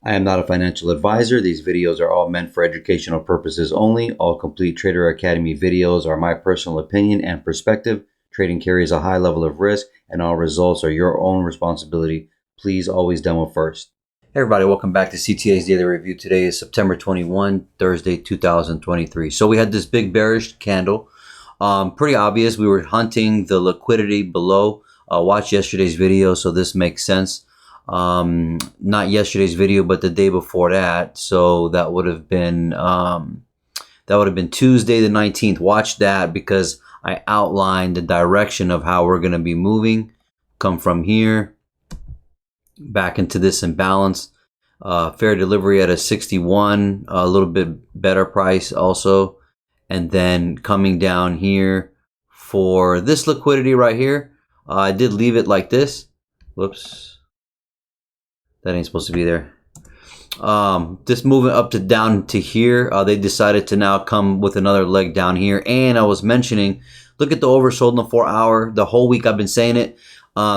I am not a financial advisor. These videos are all meant for educational purposes only. All Complete Trader Academy videos are my personal opinion and perspective. Trading carries a high level of risk, and all results are your own responsibility. Please always demo first. Hey everybody, welcome back to CTA's Daily Review. Today is September 21, Thursday, 2023. So we had this big bearish candle. Pretty obvious. We were hunting the liquidity below. Watch yesterday's video, so this makes sense. Not yesterday's video, but the day before that. So that would have been Tuesday the 19th. Watch that because I outlined the direction of how we're going to be moving. Come from here back into this imbalance. Fair delivery at a 61, a little bit better price also. And then coming down here for this liquidity right here. I did leave it like this. Whoops. That ain't supposed to be there. This movement up to down to here, they decided to now come with another leg down here. And I was mentioning, look at the oversold in the 4 hour. The whole week I've been saying it.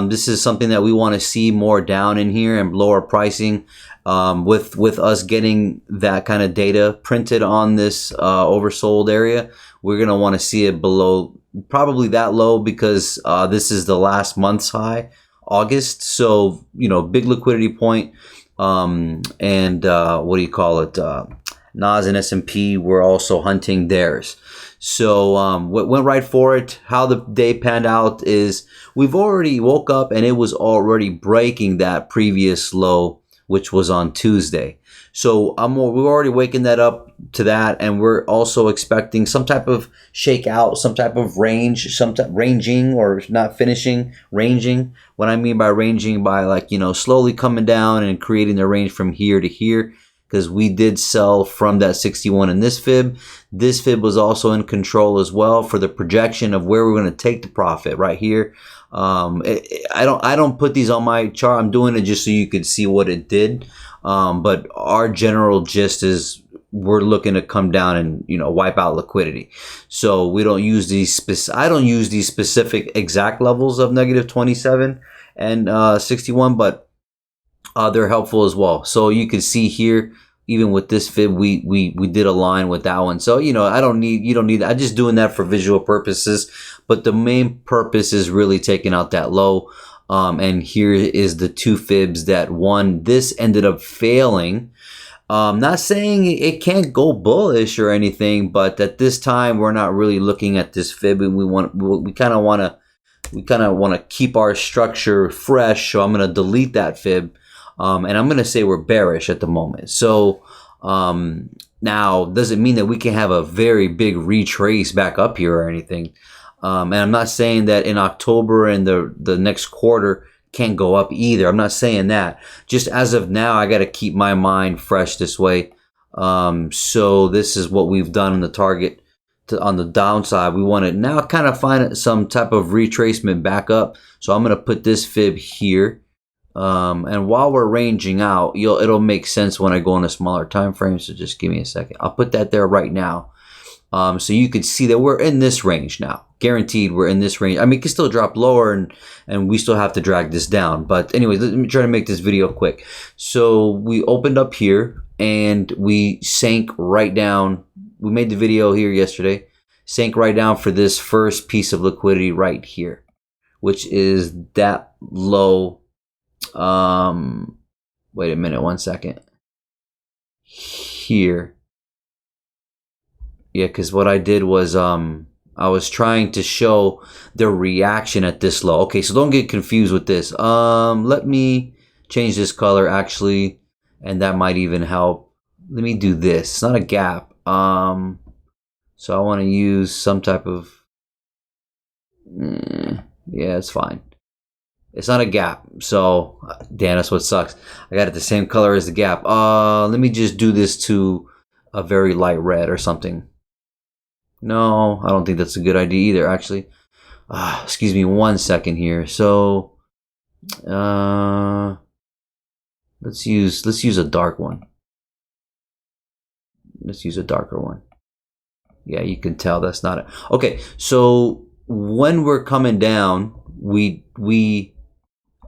This is something that we want to see more down in here and lower pricing. With us getting that kind of data printed on this oversold area, we're going to want to see it below, probably that low, because this is the last month's high, August. So, you know, big liquidity point. And what do you call it? NAS and S&P were also hunting theirs. So went right for it. How the day panned out is we've already woke up and it was already breaking that previous low, which was on Tuesday. So we're already waking that up to that, and we're also expecting some type of shakeout, some type of range, some type ranging, or not finishing, ranging. What I mean by ranging, by like, you know, slowly coming down and creating the range from here to here, because we did sell from that 61 in this fib. This fib was also in control as well for the projection of where we're going to take the profit right here. I don't put these on my chart. I'm doing it just so you could see what it did. But our general gist is we're looking to come down and, you know, wipe out liquidity. So we don't use these I don't use these specific exact levels of negative 27 and 61, but they're helpful as well. So you can see here, even with this fib, we did align with that one. So, you know, you don't need, I'm just doing that for visual purposes, but the main purpose is really taking out that low. And here is the two fibs that won. This ended up failing. Not saying it can't go bullish or anything, but at this time we're not really looking at this fib, and we kind of want to keep our structure fresh. So I'm going to delete that fib. And I'm going to say we're bearish at the moment. So now, does it mean that we can have a very big retrace back up here or anything? And I'm not saying that in October and the next quarter can't go up either. I'm not saying that. Just as of now, I got to keep my mind fresh this way. So this is what we've done in the target. On the downside, we want to now kind of find some type of retracement back up. So I'm going to put this fib here. And while we're ranging out, it'll make sense when I go on a smaller time frame. So just give me a second. I'll put that there right now. So you could see that we're in this range now. Guaranteed we're in this range. I mean, it can still drop lower and we still have to drag this down. But anyways, let me try to make this video quick. So we opened up here and we sank right down. We made the video here yesterday. Sank right down for this first piece of liquidity right here, which is that low. Wait a minute, 1 second. Here. Yeah, because what I did was I was trying to show the reaction at this low. Okay, so don't get confused with this. Let me change this color actually, and that might even help. Let me do this. It's not a gap. So I want to use some type of yeah, it's fine. It's not a gap. So damn, that's what sucks. I got it the same color as the gap. Let me just do this to a very light red or something. No, I don't think that's a good idea either, actually. Excuse me 1 second here. So let's use a dark one. Let's use a darker one. Yeah, you can tell that's not it. Okay, so when we're coming down, we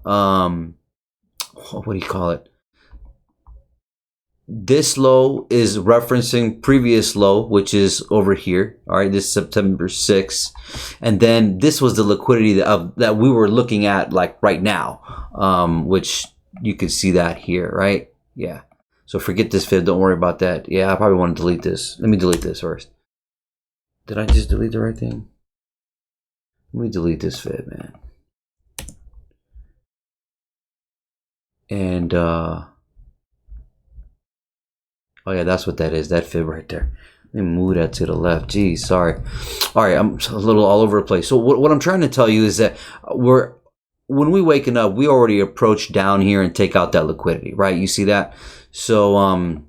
what do you call it? This low is referencing previous low, which is over here. All right, this September 6th. And then this was the liquidity that we were looking at like right now, which you can see that here, right? Yeah. So forget this fib. Don't worry about that. Yeah, I probably want to delete this. Let me delete this first. Did I just delete the right thing? Let me delete this fib, man. And, oh yeah, that's what that is. That fib right there. Let me move that to the left. Geez, sorry. All right, I'm a little all over the place. So what I'm trying to tell you is that when we waking up, we already approach down here and take out that liquidity, right? You see that? So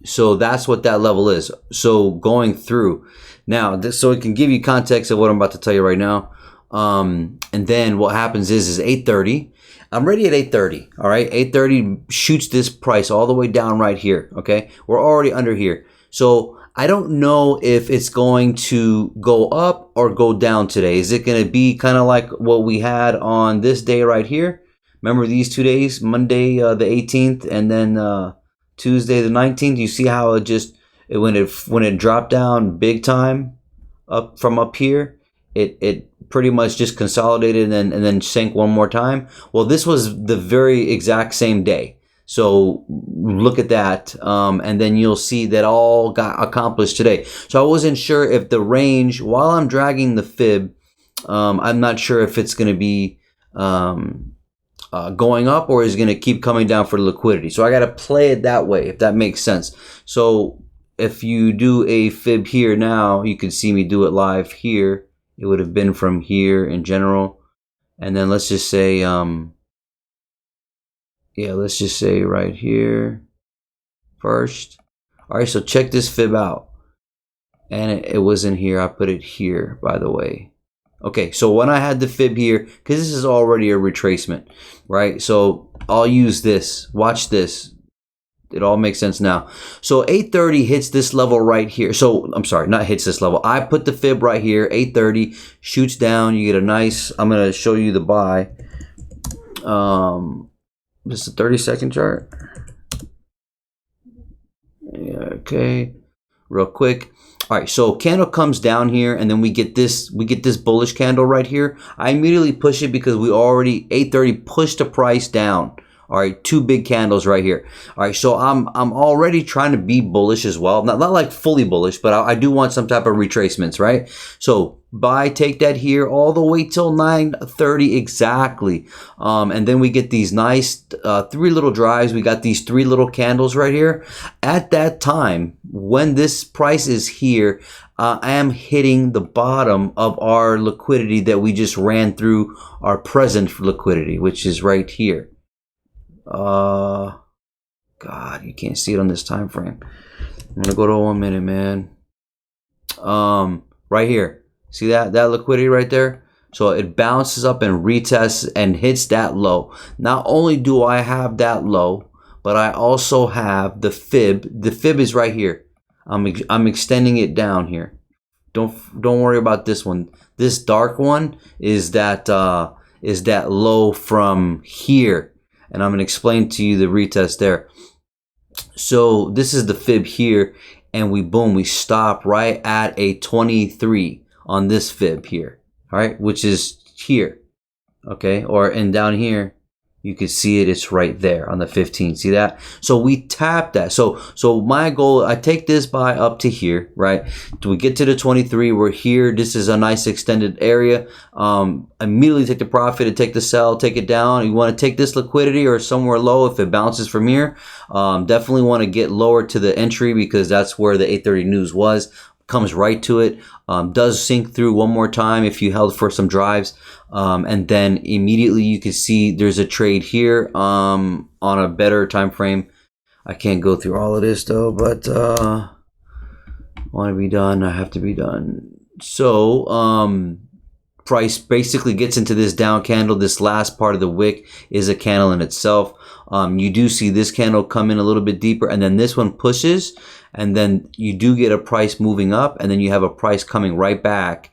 so that's what that level is. So going through now, so it can give you context of what I'm about to tell you right now. And then what happens is 8:30. I'm ready at 8:30. All right, 8:30 shoots this price all the way down right here. Okay, we're already under here. So I don't know if it's going to go up or go down today. Is it going to be kind of like what we had on this day right here? Remember these 2 days, Monday the 18th and then Tuesday the 19th. You see how when it dropped down big time up from up here, it pretty much just consolidated and then sank one more time. Well, this was the very exact same day. So look at that, and then you'll see that all got accomplished today. So I wasn't sure if the range, while I'm dragging the fib, I'm not sure if it's going to be going up or is going to keep coming down for liquidity. So I got to play it that way, if that makes sense. So if you do a fib here now, you can see me do it live here. It would have been from here in general. And then let's just say, yeah, let's just say right here first. All right, so check this fib out. And it was in here. I put it here, by the way. Okay, so when I had the fib here, because this is already a retracement, right? So I'll use this. Watch this. It all makes sense now. So 8:30 hits this level right here. So I'm sorry, not hits this level. I put the fib right here. 8:30 shoots down. You get a nice. I'm gonna show you the buy. This is a 30-second chart. Yeah, okay, real quick. All right, so candle comes down here, and then we get this bullish candle right here. I immediately push it because we already 8:30 pushed the price down. All right, two big candles right here. All right, so I'm already trying to be bullish as well. Not like fully bullish, but I do want some type of retracements, right? So buy, take that here all the way till 9:30 exactly. And then we get these nice three little drives. We got these three little candles right here. At that time, when this price is here, I am hitting the bottom of our liquidity that we just ran through our present liquidity, which is right here. God, you can't see it on this time frame. I'm gonna go to 1 minute, man. Right here, see that liquidity right there? So it bounces up and retests and hits that low. Not only do I have that low, but I also have the fib. The fib is right here. I'm extending it down here. Don't worry about this one. This dark one is that low from here. And I'm going to explain to you the retest there. So this is the fib here. And we stop right at a 23 on this fib here. All right. Which is here. Okay. And down here, you can see it. It's right there on the 15. See that? So we tap that. So my goal, I take this buy up to here, right? Do we get to the 23? We're here. This is a nice extended area. Immediately take the profit and take the sell, take it down. You want to take this liquidity or somewhere low if it bounces from here. Definitely want to get lower to the entry because that's where the 8:30 news was. Comes right to it, does sink through one more time if you held for some drives, and then immediately you can see there's a trade here on a better time frame. I can't go through all of this though, but want to be done. I have to be done. So price basically gets into this down candle. This last part of the wick is a candle in itself. You do see this candle come in a little bit deeper, and then this one pushes. And then you do get a price moving up, and then you have a price coming right back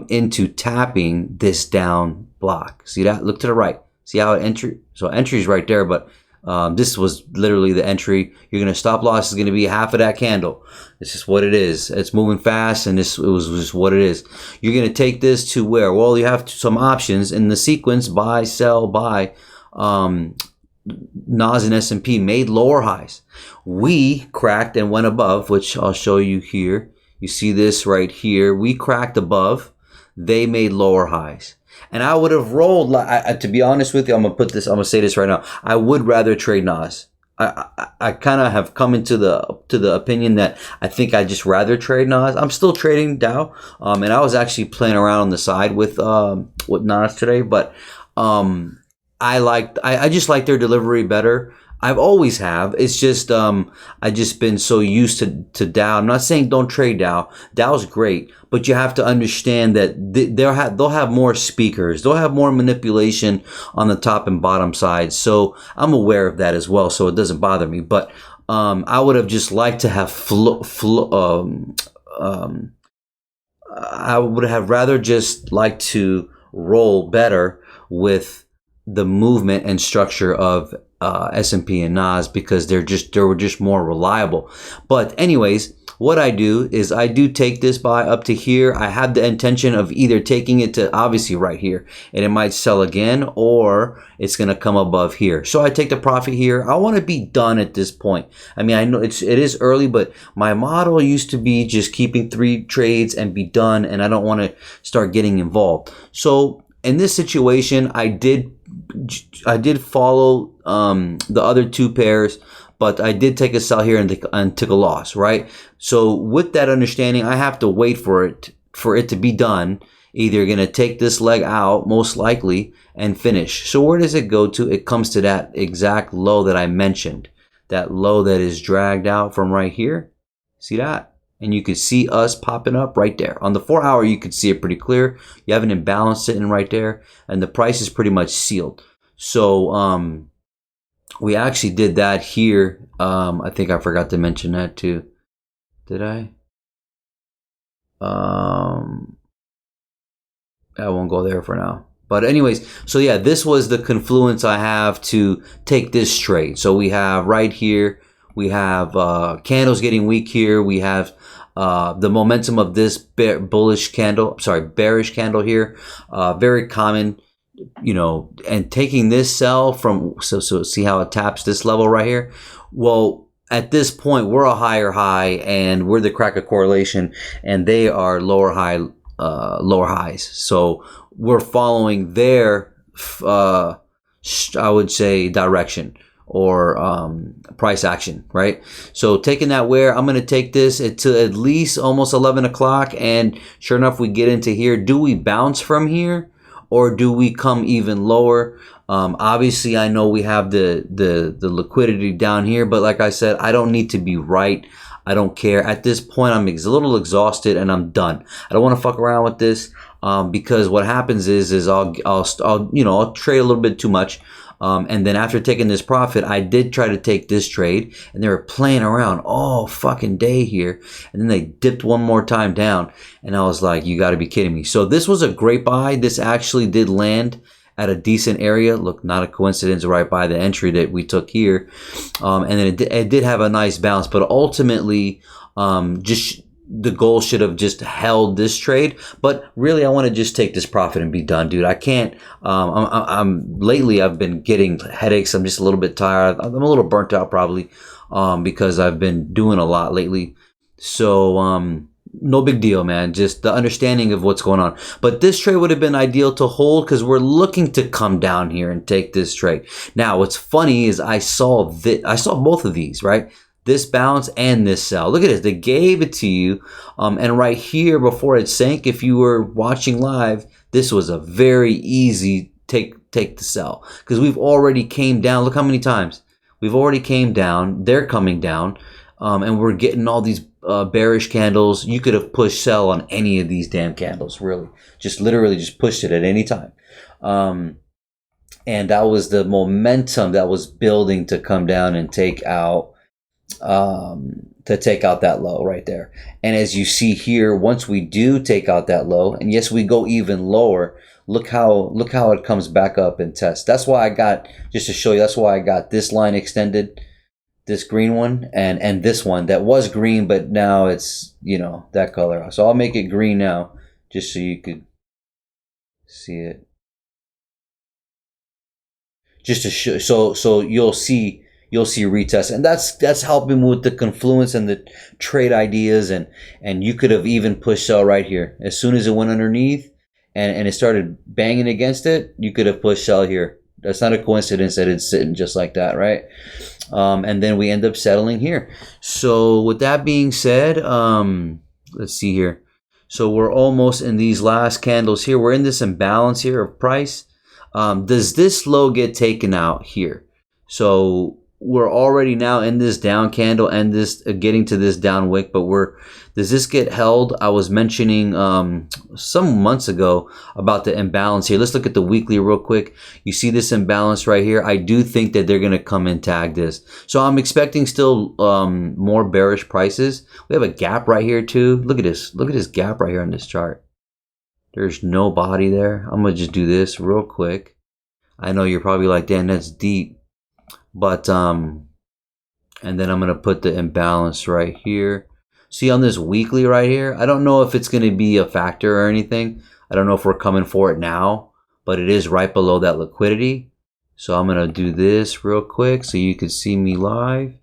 into tapping this down block. See that? Look to the right. See how it entry? So entry is right there, but This was literally the entry. You're going to stop loss is going to be half of that candle. It's just what it is. It's moving fast, and it was just what it is. You're going to take this to where? Well, you have some options in the sequence: buy, sell, buy. Nas and S&P made lower highs. We cracked and went above, which I'll show you here. You see this right here. We cracked above. They made lower highs. And I would have rolled, to be honest with you, I'm going to say this right now. I would rather trade Nas. I kind of have come into the opinion that I think I just rather trade Nas. I'm still trading Dow. And I was actually playing around on the side with Nas today, but, I just like their delivery better. I've always have. It's just I just been so used to Dow. I'm not saying don't trade Dow. Dow's great, but you have to understand that they'll have more speakers. They'll have more manipulation on the top and bottom side. So I'm aware of that as well. So it doesn't bother me. But I would have just liked to have I would have rather just liked to roll better with the movement and structure of S&P and Nas, because they were just more reliable. But anyways, what I do is I do take this buy up to here. I have the intention of either taking it to obviously right here, and it might sell again, or it's going to come above here. So I take the profit here. I want to be done at this point. I mean, I know it is early, but my model used to be just keeping 3 trades and be done, and I don't want to start getting involved. So in this situation, I did follow the other 2 pairs, but I did take a sell here and took a loss, right? So with that understanding, I have to wait for it to be done. Either going to take this leg out, most likely, and finish. So where does it go to? It comes to that exact low that I mentioned, that low that is dragged out from right here. See that? And you could see us popping up right there. On the 4-hour, you could see it pretty clear. You have an imbalance sitting right there, and the price is pretty much sealed. So we actually did that here. I think I forgot to mention that too. Did I? I won't go there for now. But anyways, so yeah, this was the confluence I have to take this trade. So we have right here, we have candles getting weak here. We have the momentum of this bearish candle here. Very common, and taking this sell from, so see how it taps this level right here? Well, at this point, we're a higher high, and we're the crack of correlation, and they are lower highs. So we're following their, I would say, direction or price action, right? So taking that where I'm going to take this to at least almost 11 o'clock, and sure enough, we get into here. Do we bounce from here, or do we come even lower? Obviously, I know we have the liquidity down here, but like I said, I don't need to be right. I don't care. At this point, I'm a little exhausted and I'm done. I don't want to fuck around with this because what happens is I'll trade a little bit too much. And then after taking this profit, I did try to take this trade, and they were playing around all fucking day here. And then they dipped one more time down, and I was like, you got to be kidding me. So this was a great buy. This actually did land at a decent area. Look, not a coincidence, right by the entry that we took here. And then it did have a nice bounce, but ultimately, just the goal should have just held this trade. But really, I want to just take this profit and be done, dude. I can't. Lately I've been getting headaches. I'm just a little bit tired. I'm a little burnt out probably because I've been doing a lot lately. So no big deal, man. Just the understanding of what's going on. But this trade would have been ideal to hold because we're looking to come down here and take this trade. Now, what's funny is I saw both of these, right? This bounce and this sell. Look at this. They gave it to you. And right here before it sank, if you were watching live, this was a very easy take the sell. Because we've already came down. Look how many times. We've already came down. They're coming down. And we're getting all these bearish candles. You could have pushed sell on any of these damn candles, really. Just literally just pushed it at any time. And that was the momentum that was building to come down and take out to take out that low right there. And as you see here, once we do take out that low, and yes, we go even lower, look how it comes back up and tests. That's why I got, just to show you, that's why I got this line extended, this green one, and this one that was green, but now it's, you know, that color. So I'll make it green now, just so you could see it. Just to show, so you'll see retest, and that's helping with the confluence and the trade ideas, and you could have even pushed sell right here as soon as it went underneath, and it started banging against it. You could have pushed sell here. That's not a coincidence that it's sitting just like that, right? And then we end up settling here. So with that being said, let's see here. So we're almost in these last candles here. We're in this imbalance here of price. Does this low get taken out here? So we're already now in this down candle and this getting to this down wick, but does this get held? I was mentioning some months ago about the imbalance here. Let's look at the weekly real quick. You see this imbalance right here. I do think that they're going to come and tag this. So I'm expecting still more bearish prices. We have a gap right here too. Look at this. Look at this gap right here on this chart. There's no body there. I'm going to just do this real quick. I know you're probably like, damn, that's deep. But, and then I'm going to put the imbalance right here. See on this weekly right here, I don't know if it's going to be a factor or anything. I don't know if we're coming for it now, but it is right below that liquidity. So I'm going to do this real quick so you can see me live.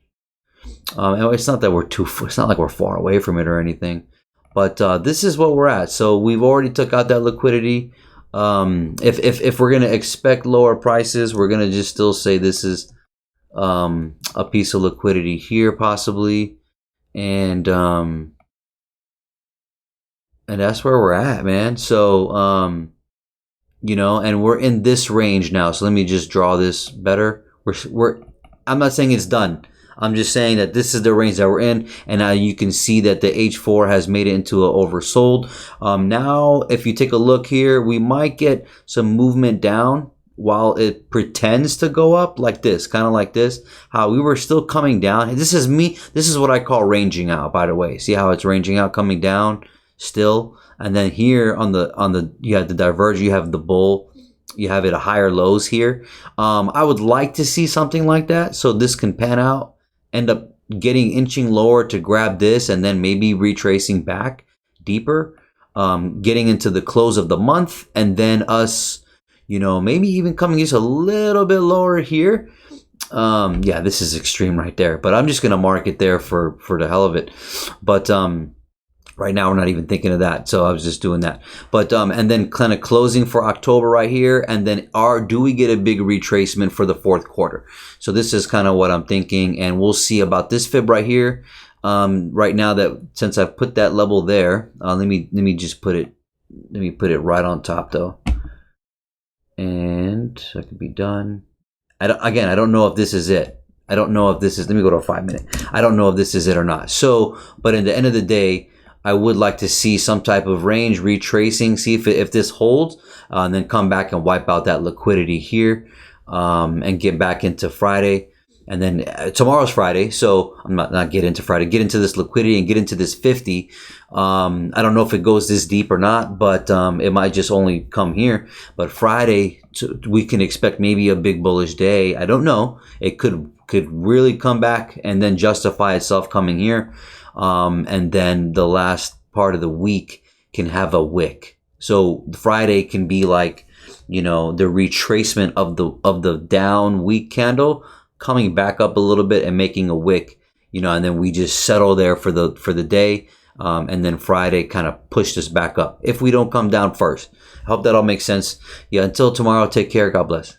It's not that it's not like we're far away from it or anything, but this is what we're at. So we've already took out that liquidity. If we're going to expect lower prices, we're going to just still say this is a piece of liquidity here possibly, and that's where we're at, man. So you know, and we're in this range now. So let me just draw this better. I'm not saying it's done. I'm just saying that this is the range that we're in, and now you can see that the H4 has made it into an oversold. Now, if you take a look here, we might get some movement down while it pretends to go up like this, kind of like this, how we were still coming down. This is what I call ranging out, by the way. See how it's ranging out, coming down still. And then here on the you have the diverge, you have the bull, you have it at higher lows here. I would like to see something like that, so this can pan out, end up inching lower to grab this, and then maybe retracing back deeper, getting into the close of the month, and then us, you know, maybe even coming just a little bit lower here. Yeah, this is extreme right there, but I'm just going to mark it there for the hell of it. But right now we're not even thinking of that, so I was just doing that. But and then kind of closing for October right here, and then do we get a big retracement for the fourth quarter? So this is kind of what I'm thinking, and we'll see about this fib right here. Right now, that since I've put that level there, let me just put it. Let me put it right on top though. And that could be done. I don't know if this is it. I don't know if this is, let me go to a 5 minute. I don't know if this is it or not. So, but at the end of the day, I would like to see some type of range retracing, see if this holds, and then come back and wipe out that liquidity here, and get back into Friday. And then tomorrow's Friday, so I'm not get into Friday, get into this liquidity and get into this 50. I don't know if it goes this deep or not, but it might just only come here. But Friday, we can expect maybe a big bullish day. I don't know. It could really come back and then justify itself coming here. And then the last part of the week can have a wick. So Friday can be like, you know, the retracement of the down week candle, coming back up a little bit and making a wick, you know, and then we just settle there for the day. And then Friday kind of pushed us back up if we don't come down first. I hope that all makes sense. Yeah, until tomorrow, take care. God bless.